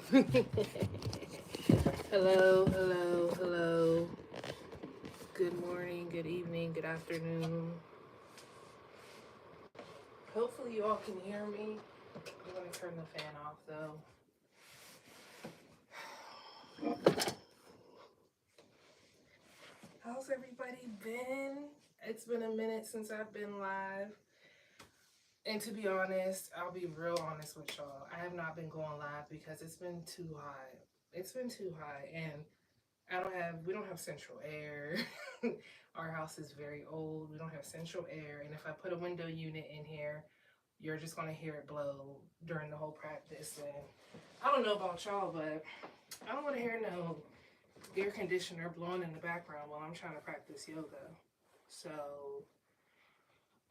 Hello, hello, hello. Good morning, good evening, good afternoon. Hopefully, you all can hear me. I'm going to turn the fan off though. How's everybody been? It's been a minute since I've been live. And to be honest, I'll be real honest with y'all. I have not been going live because it's been too hot. It's been too hot, and we don't have central air. Our house is very old. We don't have central air, and if I put a window unit in here, you're just gonna hear it blow during the whole practice. And I don't know about y'all, but I don't want to hear no air conditioner blowing in the background while I'm trying to practice yoga. So,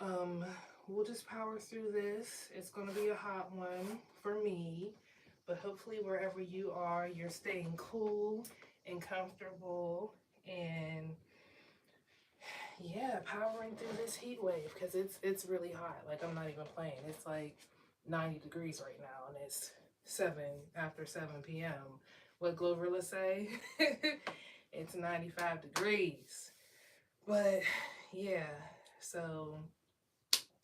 um, we'll just power through this. It's gonna be a hot one for me, but hopefully wherever you are, you're staying cool and comfortable and yeah, powering through this heat wave because it's really hot. Like I'm not even playing. It's like 90 degrees right now and it's 7 after 7 p.m. What Gloverla say? It's 95 degrees. But yeah, so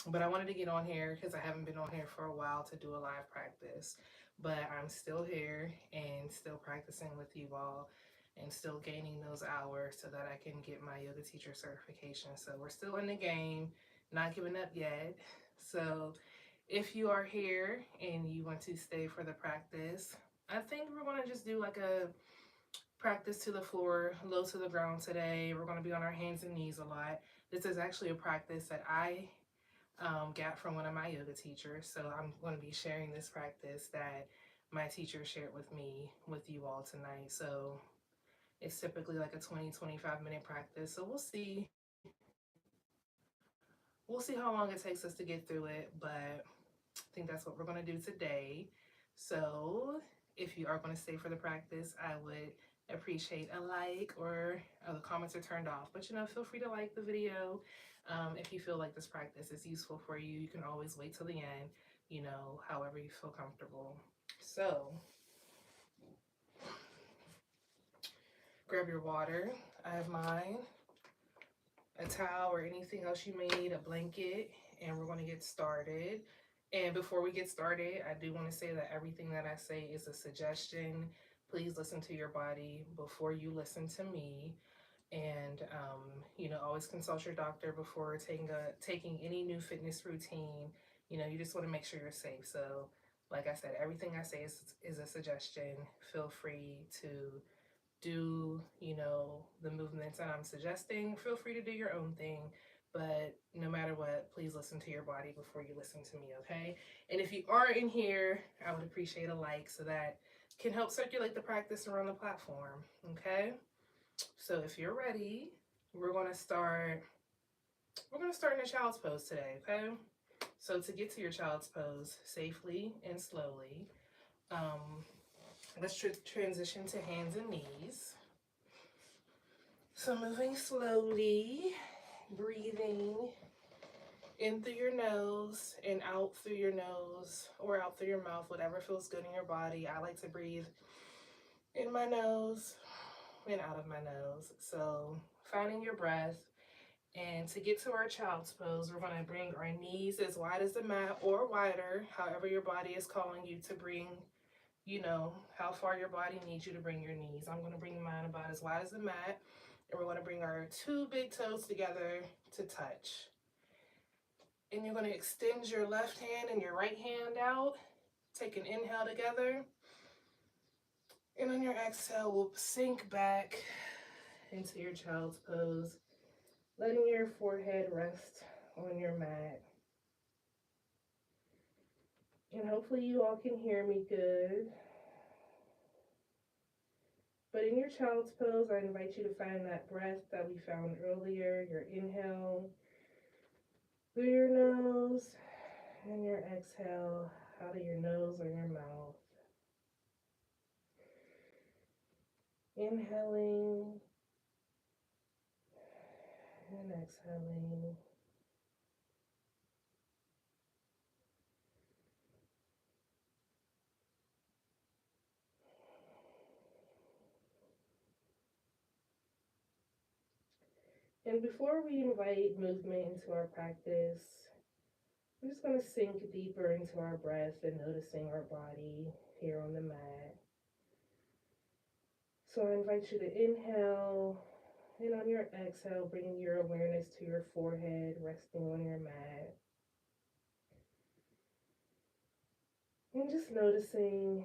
but I wanted to get on here because I haven't been on here for a while to do a live practice. But I'm still here and still practicing with you all and still gaining those hours so that I can get my yoga teacher certification. So we're still in the game, not giving up yet. So if you are here and you want to stay for the practice, I think we're going to just do like a practice to the floor, low to the ground today. We're going to be on our hands and knees a lot. This is actually a practice that I got from one of my yoga teachers. So I'm going to be sharing this practice that my teacher shared with me with you all tonight. So it's typically like a 20-25 minute practice. So we'll see how long it takes us to get through it, but I think that's what we're going to do today. So if you are going to stay for the practice, I would appreciate a like, or the comments are turned off, but feel free to like the video. If you feel like this practice is useful for you, you can always wait till the end, however you feel comfortable. So grab your water. I have mine, a towel or anything else you may need, a blanket, and we're going to get started. And before we get started, I do want to say that everything that I say is a suggestion. Please listen to your body before you listen to me. And always consult your doctor before taking any new fitness routine. You just want to make sure you're safe. So like I said, everything I say is a suggestion. Feel free to do, the movements that I'm suggesting. Feel free to do your own thing. But no matter what, please listen to your body before you listen to me, okay? And if you are in here, I would appreciate a like so that can help circulate the practice around the platform, okay? So if you're ready, we're gonna start in a child's pose today, okay? So to get to your child's pose safely and slowly, um, let's transition to hands and knees. So moving slowly, breathing in through your nose and out through your nose or out through your mouth, whatever feels good in your body. I like to breathe in my nose and out of my nose. So finding your breath. And to get to our child's pose, we're going to bring our knees as wide as the mat or wider, however your body is calling you to bring, how far your body needs you to bring your knees. I'm going to bring mine about as wide as the mat. And we're going to bring our two big toes together to touch. And you're going to extend your left hand and your right hand out. Take an inhale together. And on your exhale, we'll sink back into your child's pose, letting your forehead rest on your mat. And hopefully you all can hear me good. But in your child's pose, I invite you to find that breath that we found earlier, your inhale through your nose and your exhale out of your nose or your mouth. Inhaling and exhaling. And before we invite movement into our practice, we're just going to sink deeper into our breath and noticing our body here on the mat. So I invite you to inhale, and on your exhale, bring your awareness to your forehead, resting on your mat. And just noticing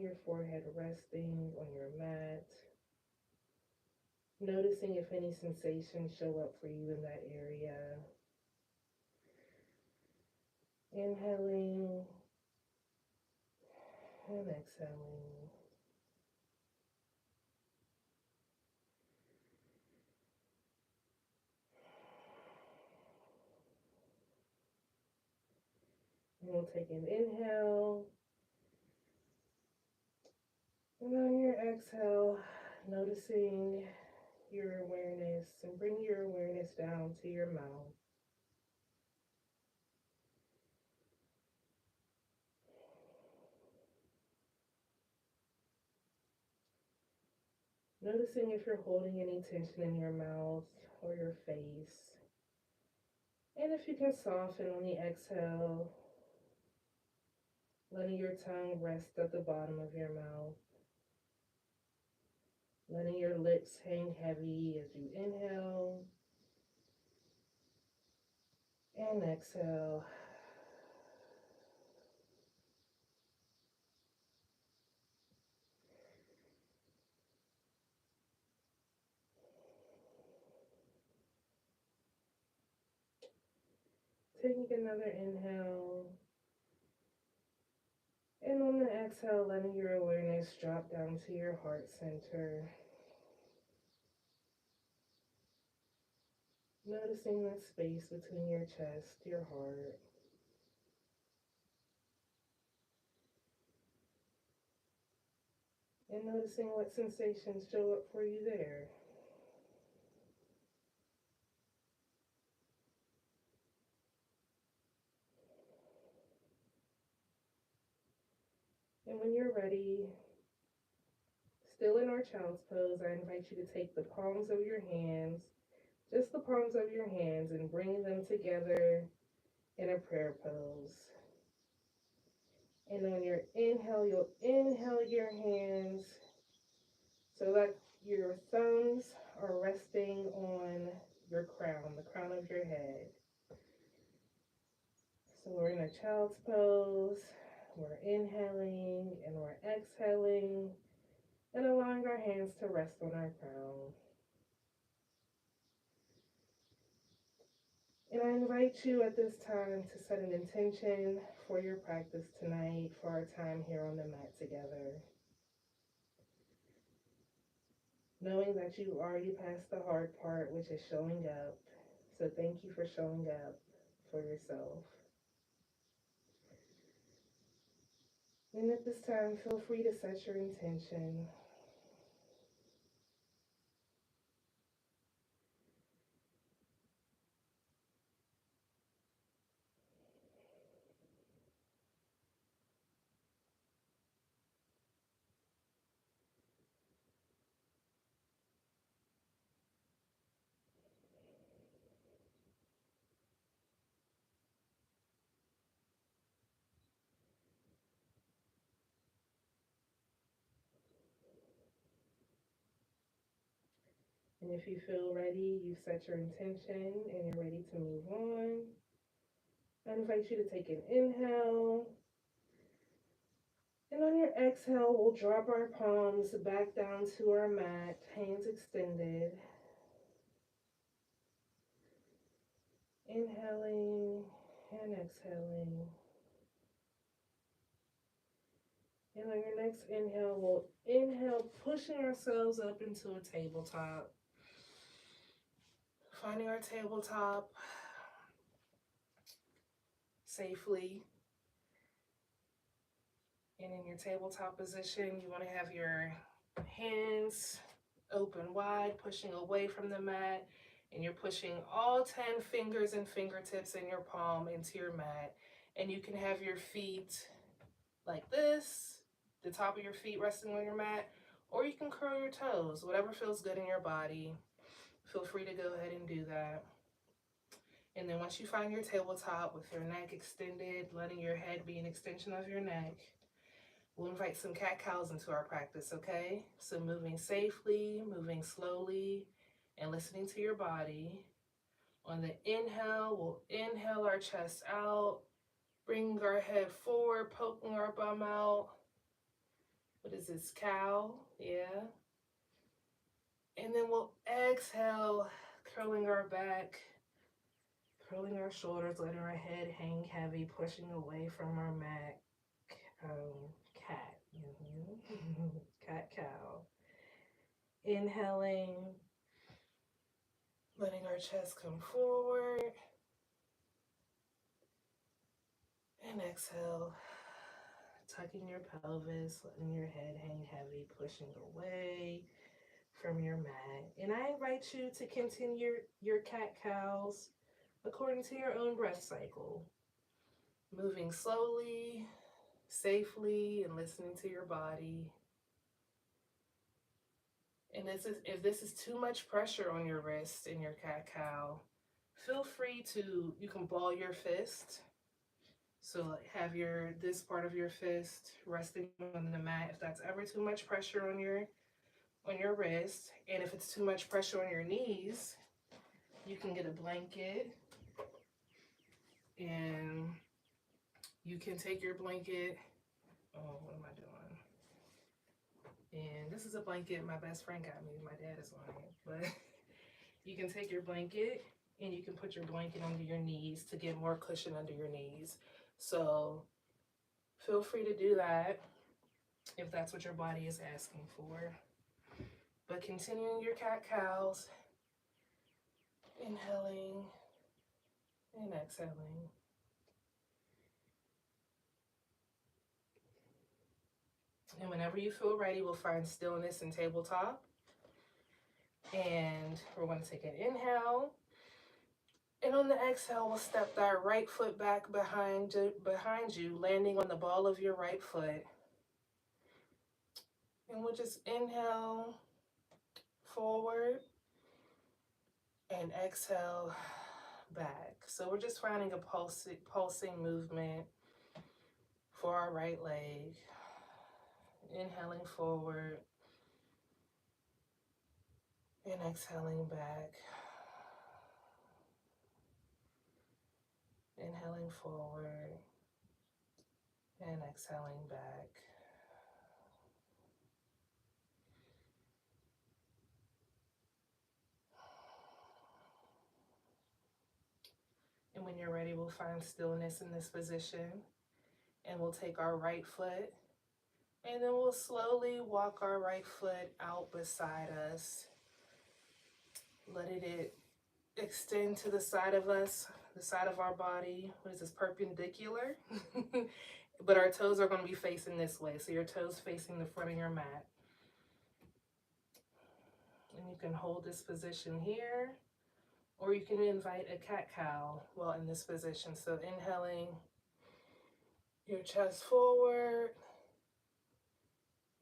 your forehead resting on your mat. Noticing if any sensations show up for you in that area. Inhaling and exhaling. And we'll take an inhale. And on your exhale, noticing your awareness, and bring your awareness down to your mouth. Noticing if you're holding any tension in your mouth or your face. And if you can soften on the exhale, letting your tongue rest at the bottom of your mouth. Letting your lips hang heavy as you inhale and exhale. Taking another inhale. And on the exhale, letting your awareness drop down to your heart center. Noticing that space between your chest, your heart. And noticing what sensations show up for you there. And when you're ready, still in our child's pose, I invite you to take the palms of your hands, just the palms of your hands, and bring them together in a prayer pose. And on your inhale, you'll inhale your hands so that your thumbs are resting on your crown, the crown of your head. So we're in a child's pose. We're inhaling and we're exhaling and allowing our hands to rest on our crown. And I invite you at this time to set an intention for your practice tonight, for our time here on the mat together. Knowing that you already passed the hard part, which is showing up. So thank you for showing up for yourself. And at this time, feel free to set your intention. And if you feel ready, you've set your intention and you're ready to move on, I invite you to take an inhale. And on your exhale, we'll drop our palms back down to our mat, hands extended. Inhaling and exhaling. And on your next inhale, we'll inhale, pushing ourselves up into a tabletop. Finding our tabletop safely. And in your tabletop position, you want to have your hands open wide, pushing away from the mat. And you're pushing all 10 fingers and fingertips in your palm into your mat. And you can have your feet like this, the top of your feet resting on your mat, or you can curl your toes, whatever feels good in your body. Feel free to go ahead and do that. And then once you find your tabletop with your neck extended, letting your head be an extension of your neck, we'll invite some cat-cows into our practice, okay? So moving safely, moving slowly, and listening to your body. On the inhale, we'll inhale our chest out, bring our head forward, poking our bum out. What is this, cow? Yeah. And then we'll exhale, curling our back, curling our shoulders, letting our head hang heavy, pushing away from our mat. Cat. Cat, cow. Inhaling, letting our chest come forward. And exhale, tucking your pelvis, letting your head hang heavy, pushing away from your mat. And I invite you to continue your cat-cows according to your own breath cycle. Moving slowly, safely, and listening to your body. And if this is too much pressure on your wrist in your cat-cow, feel free to, you can ball your fist. So have this part of your fist resting on the mat if that's ever too much pressure on your wrist. And if it's too much pressure on your knees, you can get a blanket and you can take your blanket. Oh, what am I doing? And this is a blanket my best friend got me. My dad is on it. But you can take your blanket and you can put your blanket under your knees to get more cushion under your knees. So feel free to do that if that's what your body is asking for. But continuing your cat-cows, inhaling and exhaling. And whenever you feel ready, we'll find stillness and tabletop. And we're going to take an inhale. And on the exhale, we'll step that right foot back behind you, landing on the ball of your right foot. And we'll just inhale forward and exhale back. So we're just finding a pulsing movement for our right leg. Inhaling forward and exhaling back. Inhaling forward and exhaling back. And when you're ready, we'll find stillness in this position. And we'll take our right foot and then we'll slowly walk our right foot out beside us. Let it extend to the side of us, the side of our body. What is this, perpendicular? But our toes are going to be facing this way. So your toes facing the front of your mat. And you can hold this position here, or you can invite a cat-cow while in this position. So inhaling your chest forward,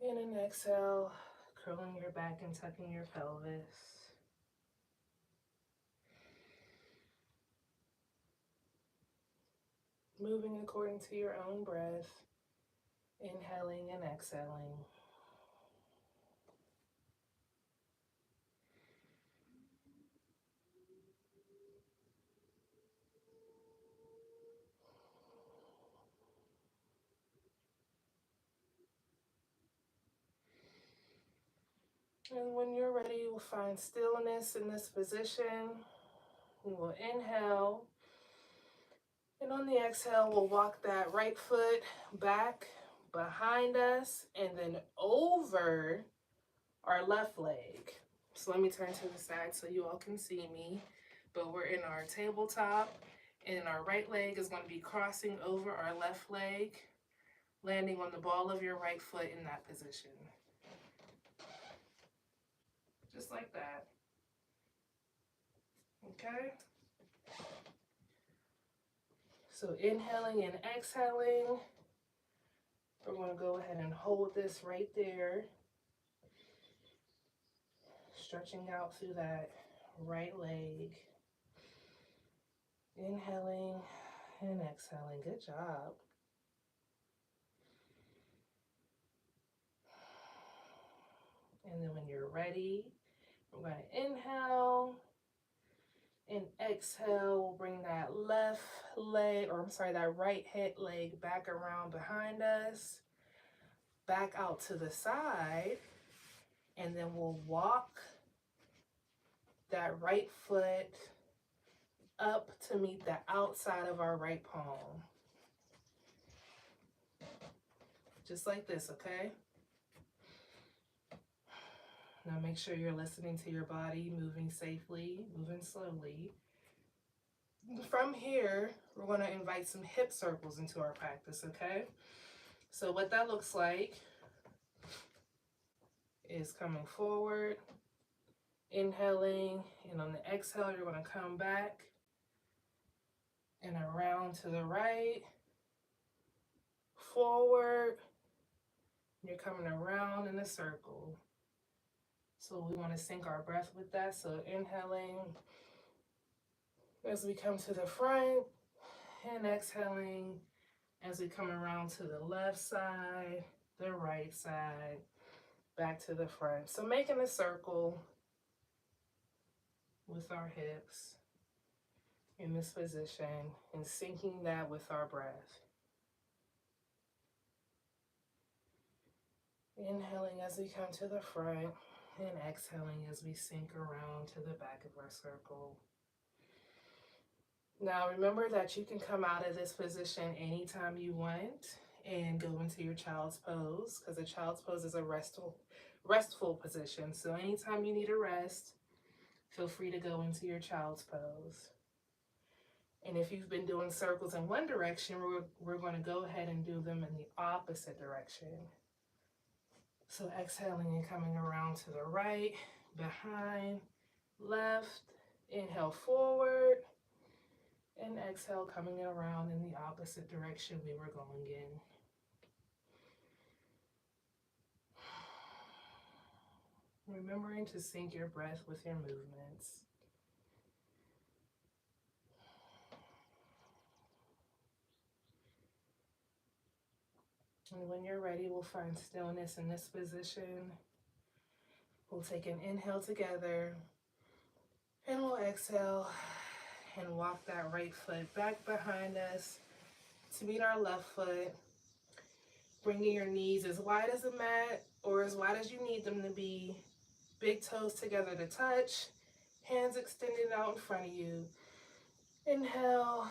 and an exhale, curling your back and tucking your pelvis. Moving according to your own breath, inhaling and exhaling. And when you're ready, we'll find stillness in this position. We will inhale. And on the exhale, we'll walk that right foot back behind us and then over our left leg. So let me turn to the side so you all can see me. But we're in our tabletop and our right leg is going to be crossing over our left leg, landing on the ball of your right foot in that position. Just like that. Okay? So inhaling and exhaling. We're going to go ahead and hold this right there. stretching out through that right leg. Inhaling and exhaling. Good job. And then when you're ready, we're going to inhale and exhale. We'll bring that left leg, or I'm sorry, that right hip leg back around behind us, back out to the side, and then we'll walk that right foot up to meet the outside of our right palm. Just like this, okay? Now make sure you're listening to your body, moving safely, moving slowly. From here, we're going to invite some hip circles into our practice, okay? So what that looks like is coming forward, inhaling, and on the exhale, you're going to come back and around to the right, forward, you're coming around in a circle. So we want to sync our breath with that. So inhaling as we come to the front, and exhaling as we come around to the left side, the right side, back to the front. So making a circle with our hips in this position and syncing that with our breath. Inhaling as we come to the front and exhaling as we sink around to the back of our circle. Now remember that you can come out of this position anytime you want and go into your child's pose, because a child's pose is a restful position. So anytime you need a rest, feel free to go into your child's pose. And if you've been doing circles in one direction, we're going to go ahead and do them in the opposite direction. So exhaling and coming around to the right, behind, left, inhale forward, and exhale coming around in the opposite direction we were going in. Remembering to sync your breath with your movements. And when you're ready, we'll find stillness in this position. We'll take an inhale together, and we'll exhale and walk that right foot back behind us to meet our left foot, bringing your knees as wide as the mat or as wide as you need them to be. Big toes together to touch, hands extended out in front of you. Inhale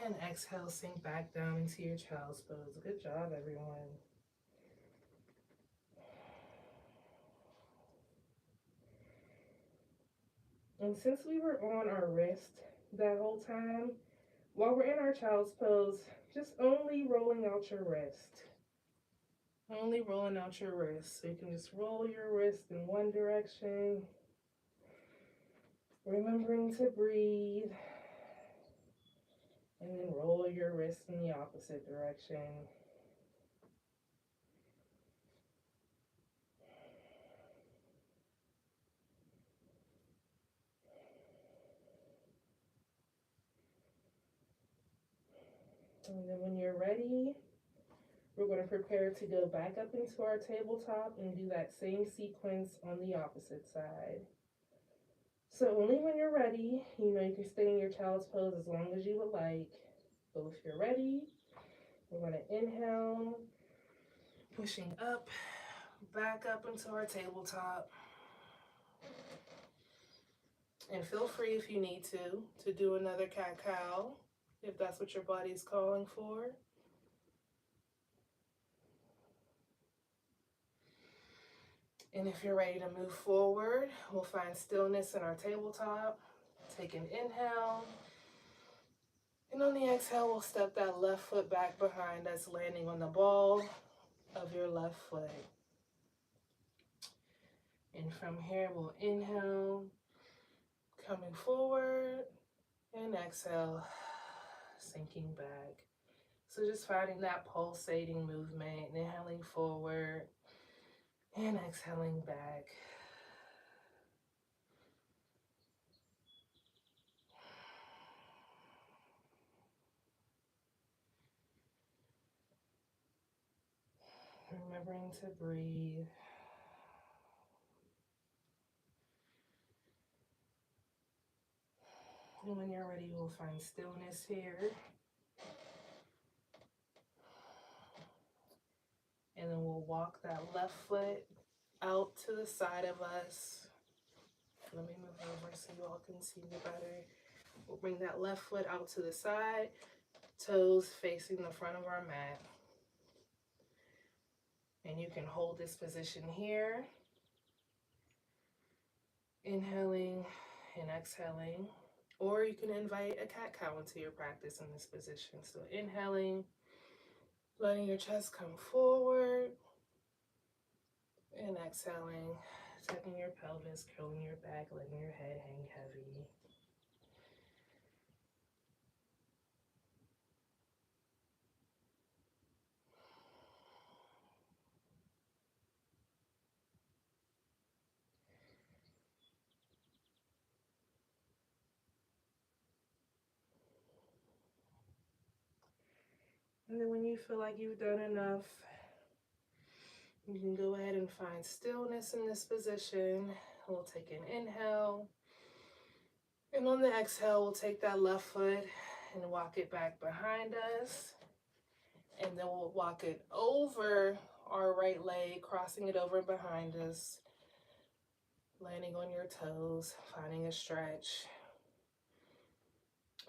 and exhale, sink back down into your child's pose. Good job, everyone. And since we were on our wrist that whole time, while we're in our child's pose, just only rolling out your wrist. Only rolling out your wrist. So you can just roll your wrist in one direction, remembering to breathe. And then roll your wrist in the opposite direction. And then when you're ready, we're going to prepare to go back up into our tabletop and do that same sequence on the opposite side. So only when you're ready, you can stay in your child's pose as long as you would like. But if you're ready, we're going to inhale, pushing up, back up into our tabletop. And feel free if you need to do another cat-cow, if that's what your body's calling for. And if you're ready to move forward, we'll find stillness in our tabletop. Take an inhale. And on the exhale, we'll step that left foot back behind us, landing on the ball of your left foot. And from here, we'll inhale, coming forward, and exhale, sinking back. So just finding that pulsating movement, inhaling forward and exhaling back. Remembering to breathe. And when you're ready, you'll find stillness here. And then we'll walk that left foot out to the side of us. Let me move over so you all can see me better. We'll bring that left foot out to the side, toes facing the front of our mat. And you can hold this position here, inhaling and exhaling, or you can invite a cat-cow into your practice in this position. So inhaling, letting your chest come forward, and exhaling, tucking your pelvis, curling your back, letting your head hang heavy. And then when you feel like you've done enough, you can go ahead and find stillness in this position. We'll take an inhale. And on the exhale, we'll take that left foot and walk it back behind us. And then we'll walk it over our right leg, crossing it over behind us, landing on your toes, finding a stretch.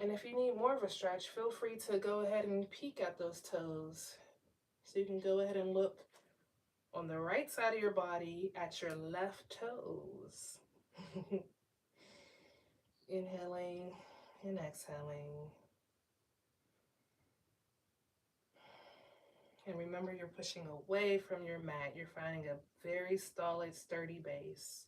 And if you need more of a stretch, feel free to go ahead and peek at those toes. So you can go ahead and look on the right side of your body at your left toes. Inhaling and exhaling. And remember, you're pushing away from your mat. You're finding a very solid, sturdy base.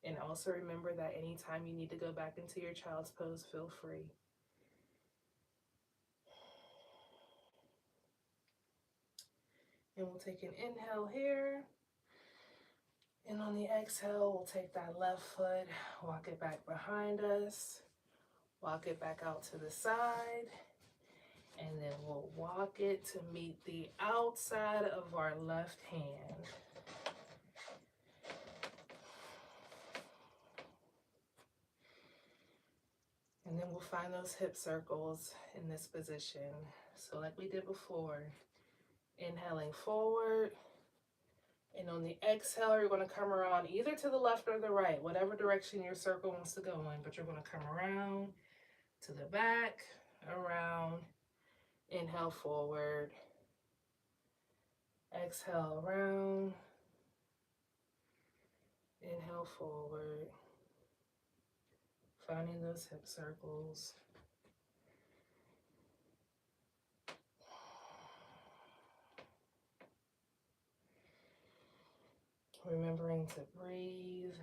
And also remember that anytime you need to go back into your child's pose, feel free. And we'll take an inhale here. And on the exhale, we'll take that left foot, walk it back behind us, walk it back out to the side, and then we'll walk it to meet the outside of our left hand. And then we'll find those hip circles in this position. So like we did before, inhaling forward, and on the exhale, you're going to come around either to the left or the right, whatever direction your circle wants to go in, but you're going to come around to the back, around, inhale forward, exhale around, inhale forward, finding those hip circles. Remembering to breathe.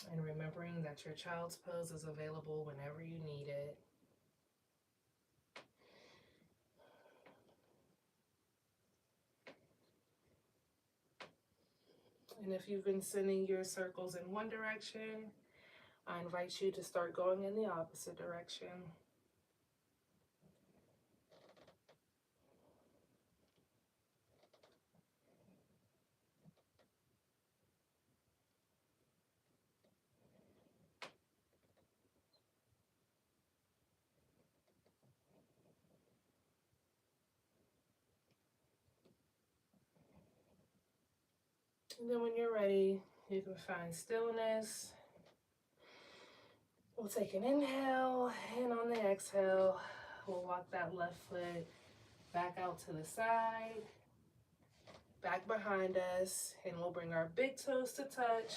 And remembering that your child's pose is available whenever you need it. And if you've been sending your circles in one direction, I invite you to start going in the opposite direction. And then when you're ready, you can find stillness. We'll take an inhale, and on the exhale, we'll walk that left foot back out to the side, back behind us, and we'll bring our big toes to touch,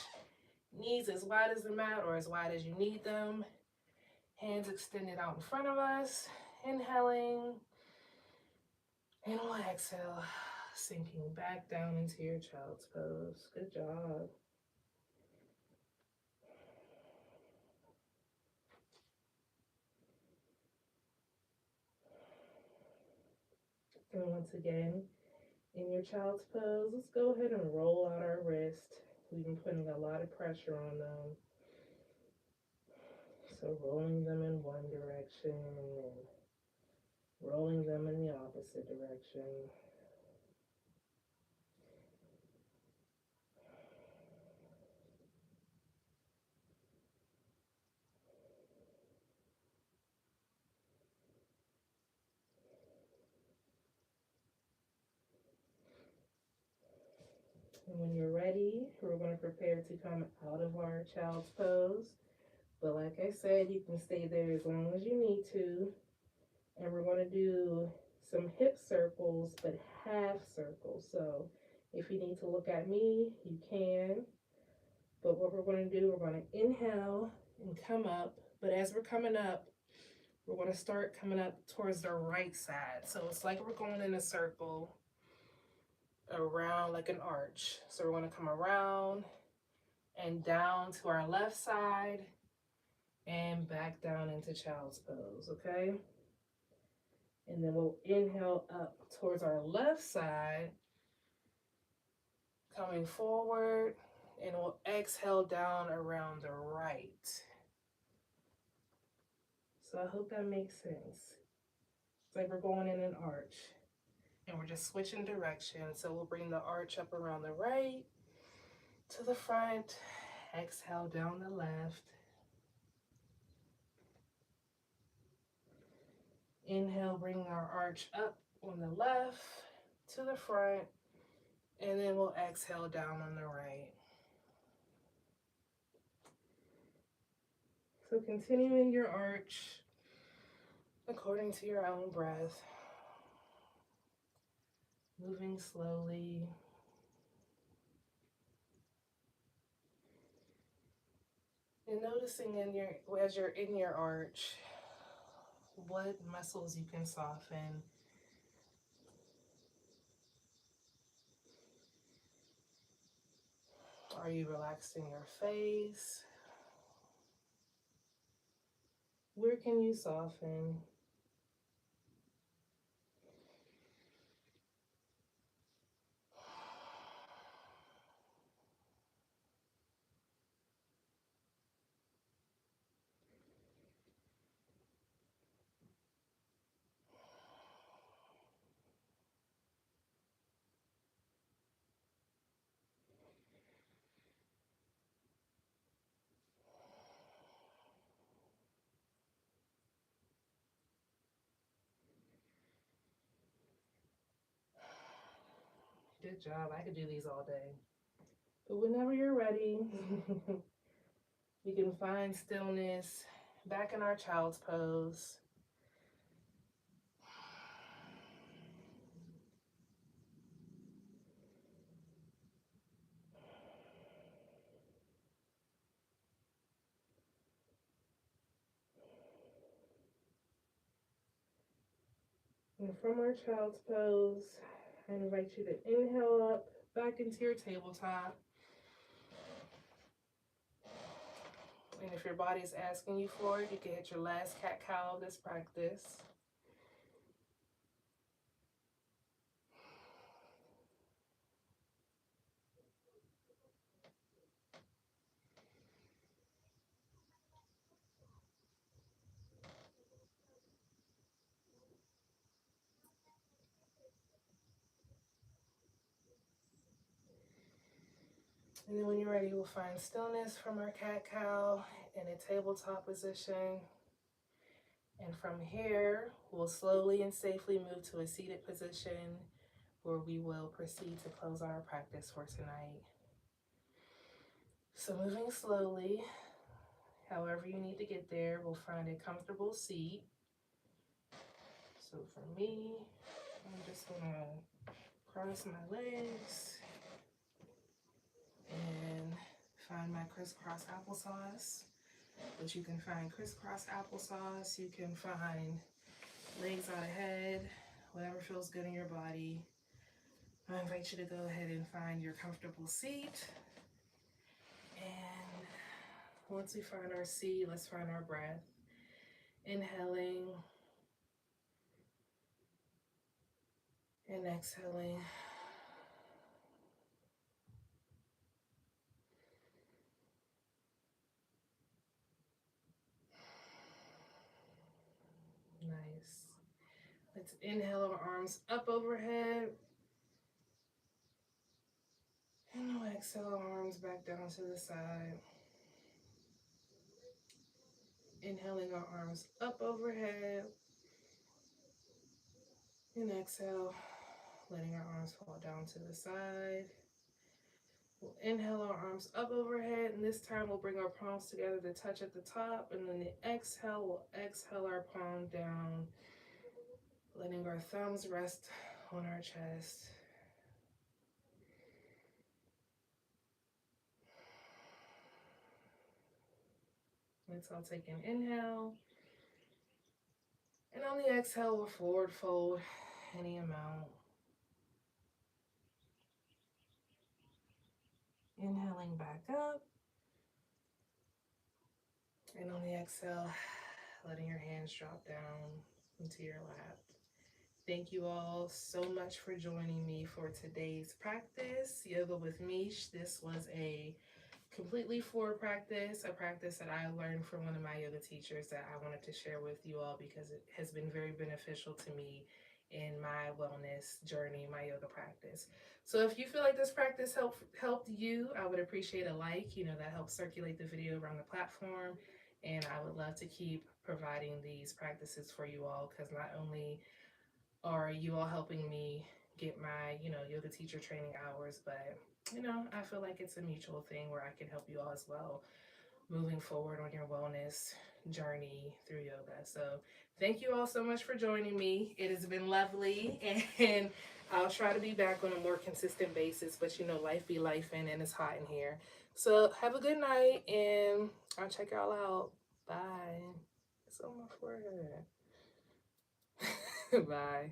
knees as wide as the mat or as wide as you need them, hands extended out in front of us, inhaling, and we'll exhale, sinking back down into your child's pose. Good job. And once again, in your child's pose, let's go ahead and roll out our wrist. We've been putting a lot of pressure on them. So rolling them in one direction and then rolling them in the opposite direction. And when you're ready, we're going to prepare to come out of our child's pose. But like I said, you can stay there as long as you need to. And we're going to do some hip circles, but half circles. So if you need to look at me, you can. But what we're going to do, we're going to inhale and come up. But as we're coming up, we're going to start coming up towards the right side. So it's like we're going in a circle around like an arch. So we're going to come around and down to our left side and back down into child's pose, okay? And then we'll inhale up towards our left side, coming forward, and we'll exhale down around the right. So I hope that makes sense. It's like we're going in an arch and we're just switching direction. So we'll bring the arch up around the right to the front, exhale down the left. Inhale, bring our arch up on the left to the front, and then we'll exhale down on the right. So continuing your arch according to your own breath, moving slowly. And noticing as you're in your arch, what muscles you can soften. Are you relaxing your face? Where can you soften? Good job. I could do these all day. But whenever you're ready, we can find stillness back in our child's pose. And from our child's pose, I invite you to inhale up back into your tabletop. And if your body's asking you for it, you can hit your last cat-cow of this practice. And then when you're ready, we'll find stillness from our cat-cow in a tabletop position. And from here, we'll slowly and safely move to a seated position where we will proceed to close our practice for tonight. So moving slowly, however you need to get there, we'll find a comfortable seat. So for me, I'm just gonna cross my legs and find my crisscross applesauce. But you can find crisscross applesauce, you can find legs out ahead, whatever feels good in your body. I invite you to go ahead and find your comfortable seat. And once we find our seat, let's find our breath. Inhaling and exhaling. Let's inhale our arms up overhead. And we'll exhale our arms back down to the side. Inhaling our arms up overhead. And exhale, letting our arms fall down to the side. We'll inhale our arms up overhead, and this time we'll bring our palms together to touch at the top, and then the exhale, we'll exhale our palm down, letting our thumbs rest on our chest. Let's all take an inhale. And on the exhale, we'll forward fold any amount. Inhaling back up. And on the exhale, letting your hands drop down into your lap. Thank you all so much for joining me for today's practice, Yoga with Meesh. This was a completely floor practice, a practice that I learned from one of my yoga teachers that I wanted to share with you all because it has been very beneficial to me in my wellness journey, my yoga practice. So if you feel like this practice helped you, I would appreciate a like. That helps circulate the video around the platform. And I would love to keep providing these practices for you all because not only are you all helping me get my, yoga teacher training hours, but I feel like it's a mutual thing where I can help you all as well moving forward on your wellness journey through yoga. So thank you all so much for joining me. It has been lovely, and I'll try to be back on a more consistent basis, but life be life and it's hot in here. So have a good night, and I'll check y'all out. Bye. It's on my forehead. Bye.